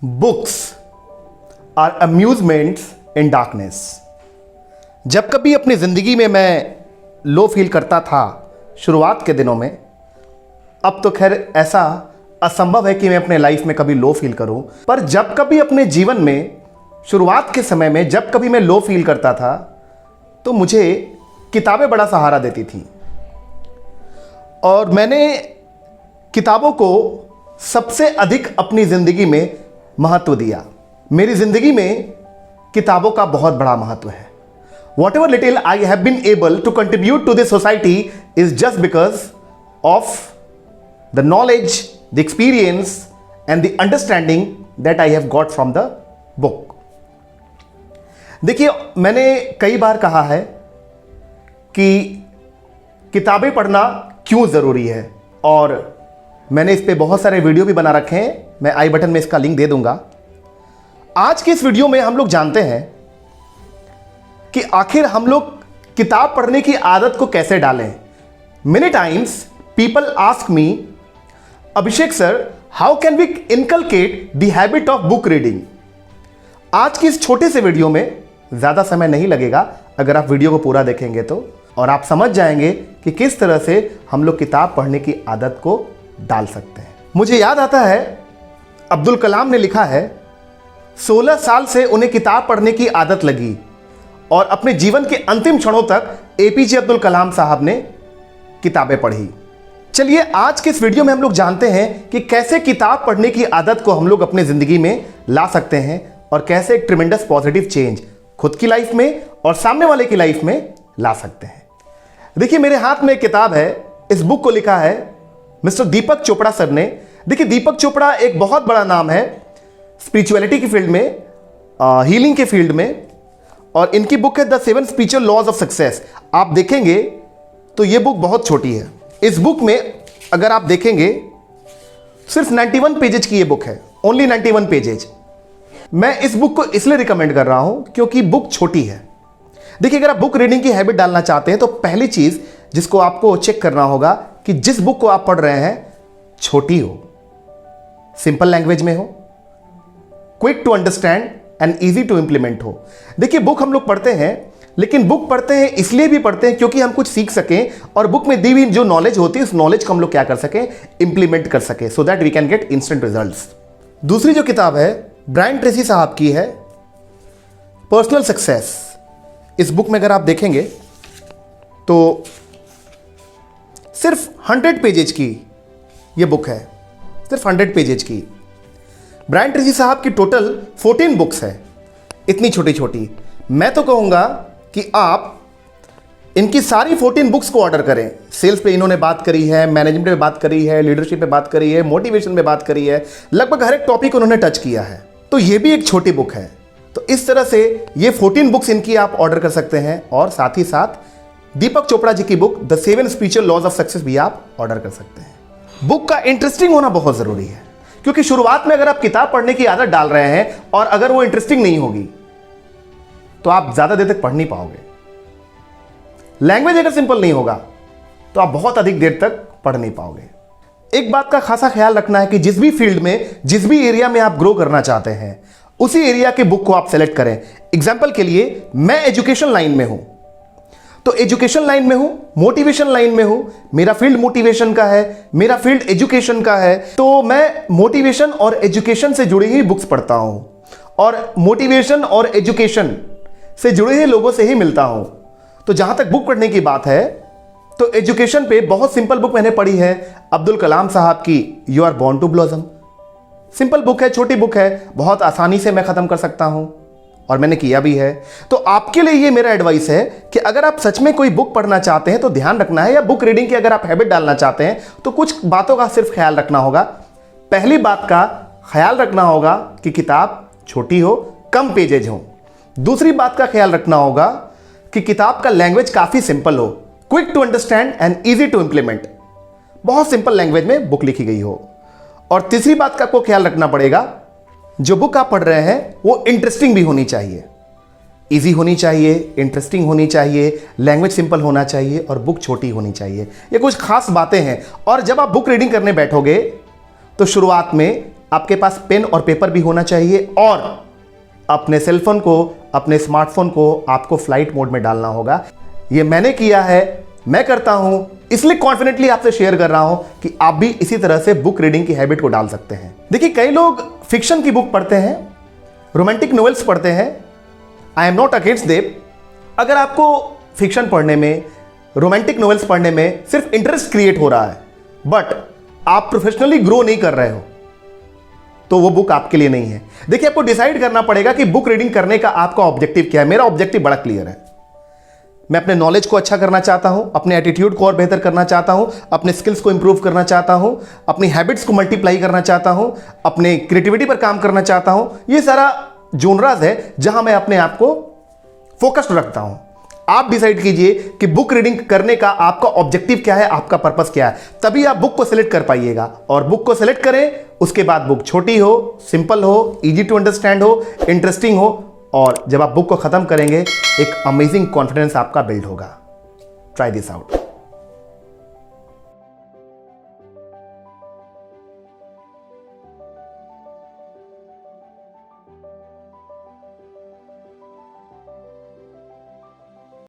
Books are amusements in darkness. जब कभी अपनी ज़िंदगी में मैं लो फील करता था शुरुआत के दिनों में, अब तो खैर ऐसा असंभव है कि मैं अपने लाइफ में कभी लो फील करूं, पर जब कभी अपने जीवन में शुरुआत के समय में जब कभी मैं लो फील करता था तो मुझे किताबें बड़ा सहारा देती थी। और मैंने किताबों को सबसे अधिक अपनी ज़िंदगी में महत्व दिया। मेरी ज़िंदगी में किताबों का बहुत बड़ा महत्व है। Whatever little I have been able to contribute to this society is just because of the knowledge, the experience and the understanding that I have got from the book. देखिए, मैंने कई बार कहा है कि किताबें पढ़ना क्यों ज़रूरी है, और मैंने इस पे बहुत सारे वीडियो भी बना रखे हैं। मैं आई बटन में इसका लिंक दे दूंगा। आज के इस वीडियो में हम लोग जानते हैं कि आखिर हम लोग किताब पढ़ने की आदत को कैसे डालें। Many times people ask me, Abhishek sir, how can we inculcate the habit of book reading. आज की इस छोटे से वीडियो में ज़्यादा समय नहीं लगेगा। अगर आप वीडियो को पूरा देखेंगे तो, और आप समझ जाएंगे कि किस तरह से हम लोग किताब पढ़ने की आदत को डाल सकते हैं। मुझे याद आता है, अब्दुल कलाम ने लिखा है, 16 साल से उन्हें किताब पढ़ने की आदत लगी और अपने जीवन के अंतिम क्षणों तक एपीजे अब्दुल कलाम साहब ने किताबें पढ़ी। चलिए, आज के इस वीडियो में हम लोग जानते हैं कि कैसे किताब पढ़ने की आदत को हम लोग अपने ज़िंदगी में ला सकते हैं और कैसे एक ट्रिमेंडस पॉजिटिव चेंज खुद की लाइफ में और सामने वाले की लाइफ में ला सकते हैं। देखिए, मेरे हाथ में एक किताब है। इस बुक को लिखा है मिस्टर दीपक चोपड़ा सर ने। देखिए, दीपक चोपड़ा एक बहुत बड़ा नाम है स्पिरिचुअलिटी की फील्ड में, हीलिंग के फील्ड में, और इनकी बुक है the 7 spiritual laws of success. आप देखेंगे तो ये बुक बहुत छोटी है। इस बुक में अगर आप देखेंगे सिर्फ 91 पेजेज की ये बुक है, ओनली 91 पेजेज। मैं इस बुक को इसलिए रिकमेंड कर रहा हूं क्योंकि बुक छोटी है। देखिए, अगर आप बुक रीडिंग की हैबिट डालना चाहते हैं तो पहली चीज जिसको आपको चेक करना होगा कि जिस बुक को आप पढ़ रहे हैं छोटी हो, सिंपल लैंग्वेज में हो, quick to understand and easy to implement हो। देखिए, बुक हम लोग पढ़ते हैं, लेकिन बुक पढ़ते हैं इसलिए भी पढ़ते हैं क्योंकि हम कुछ सीख सकें और बुक में दी हुई जो नॉलेज होती है उस नॉलेज को हम लोग क्या कर सकें, इंप्लीमेंट कर सकें, so that we can get instant results. दूसरी जो किताब है ब्रायन ट्रेसी साहब की है, पर्सनल सक्सेस। इस बुक में अगर आप देखेंगे तो सिर्फ 100 पेजेज की ये बुक है, सिर्फ 100 पेजेज की। ब्रायन ट्रेसी साहब की टोटल 14 बुक्स है, इतनी छोटी छोटी। मैं तो कहूँगा कि आप इनकी सारी 14 बुक्स को ऑर्डर करें। सेल्स पे इन्होंने बात करी है, मैनेजमेंट पे बात करी है, लीडरशिप पे बात करी है, मोटिवेशन पे बात करी है, लगभग हर एक टॉपिक उन्होंने टच किया है। तो ये भी एक छोटी बुक है। तो इस तरह से ये 14 बुक्स इनकी आप ऑर्डर कर सकते हैं, और साथ ही साथ दीपक चोपड़ा जी की book the 7 spiritual laws of success भी आप ऑर्डर कर सकते हैं। बुक का इंटरेस्टिंग होना बहुत जरूरी है, क्योंकि शुरुआत में अगर आप किताब पढ़ने की आदत डाल रहे हैं और अगर वो इंटरेस्टिंग नहीं होगी तो आप ज्यादा देर तक पढ़ नहीं पाओगे। लैंग्वेज अगर सिंपल नहीं होगा तो आप बहुत अधिक देर तक पढ़ नहीं पाओगे। एक बात का खासा ख्याल रखना है कि जिस भी फील्ड में, जिस भी एरिया में आप ग्रो करना चाहते हैं, उसी एरिया के बुक को आप सेलेक्ट करें। एग्जाम्पल के लिए, मैं एजुकेशन लाइन में हूं, तो एजुकेशन लाइन में हूं, मोटिवेशन लाइन में हूं, मेरा फील्ड मोटिवेशन का है, मेरा फील्ड एजुकेशन का है, तो मैं मोटिवेशन और एजुकेशन से जुड़ी हुई बुक्स पढ़ता हूं और मोटिवेशन और एजुकेशन से जुड़े हुए लोगों से ही मिलता हूं। तो जहां तक बुक पढ़ने की बात है तो एजुकेशन पे बहुत सिंपल बुक मैंने पढ़ी है, अब्दुल कलाम साहब की you are born to blossom. Simple book है, छोटी बुक है, बहुत आसानी से मैं खत्म कर सकता हूं और मैंने किया भी है। तो आपके लिए ये मेरा एडवाइस है कि अगर आप सच में कोई बुक पढ़ना चाहते हैं तो ध्यान रखना है, या बुक रीडिंग की अगर आप हैबिट डालना चाहते हैं तो कुछ बातों का सिर्फ ख्याल रखना होगा। पहली बात का ख्याल रखना होगा कि किताब छोटी हो, कम पेजेज हो। दूसरी बात का ख्याल रखना होगा कि किताब का लैंग्वेज काफी सिंपल हो, quick to understand and easy to implement, बहुत सिंपल लैंग्वेज में बुक लिखी गई हो। और तीसरी बात का आपको ख्याल रखना पड़ेगा, जो बुक आप पढ़ रहे हैं वो इंटरेस्टिंग भी होनी चाहिए, इजी होनी चाहिए, इंटरेस्टिंग होनी चाहिए, लैंग्वेज सिंपल होना चाहिए और बुक छोटी होनी चाहिए। ये कुछ खास बातें हैं। और जब आप बुक रीडिंग करने बैठोगे तो शुरुआत में आपके पास पेन और पेपर भी होना चाहिए और अपने सेलफोन को, अपने स्मार्टफोन को आपको फ्लाइट मोड में डालना होगा। ये मैंने किया है, मैं करता हूं, इसलिए कॉन्फिडेंटली आपसे शेयर कर रहा हूं कि आप भी इसी तरह से बुक रीडिंग की हैबिट को डाल सकते हैं। देखिए, कई लोग फिक्शन की बुक पढ़ते हैं, रोमांटिक नॉवेल्स पढ़ते हैं। I am not against them. अगर आपको फिक्शन पढ़ने में, रोमांटिक नॉवेल्स पढ़ने में सिर्फ इंटरेस्ट क्रिएट हो रहा है बट आप प्रोफेशनली ग्रो नहीं कर रहे हो, तो वो बुक आपके लिए नहीं है। देखिए, आपको डिसाइड करना पड़ेगा कि बुक रीडिंग करने का आपका ऑब्जेक्टिव क्या है। मेरा ऑब्जेक्टिव बड़ा क्लियर है। मैं अपने नॉलेज को अच्छा करना चाहता हूं, अपने एटीट्यूड को और बेहतर करना चाहता हूं, अपने स्किल्स को इंप्रूव करना चाहता हूं, अपनी हैबिट्स को मल्टीप्लाई करना चाहता हूं, अपने क्रिएटिविटी पर काम करना चाहता हूं। ये सारा जोनराज है जहां मैं अपने आप को फोकस्ड रखता हूं। आप डिसाइड कीजिए कि बुक रीडिंग करने का आपका ऑब्जेक्टिव क्या है, आपका पर्पस क्या है, तभी आप बुक को सिलेक्ट कर पाइएगा। और बुक को सिलेक्ट करें, उसके बाद बुक छोटी हो, सिंपल हो, इजी टू अंडरस्टैंड हो, इंटरेस्टिंग हो, और जब आप बुक को खत्म करेंगे एक अमेजिंग कॉन्फिडेंस आपका बिल्ड होगा। Try this out.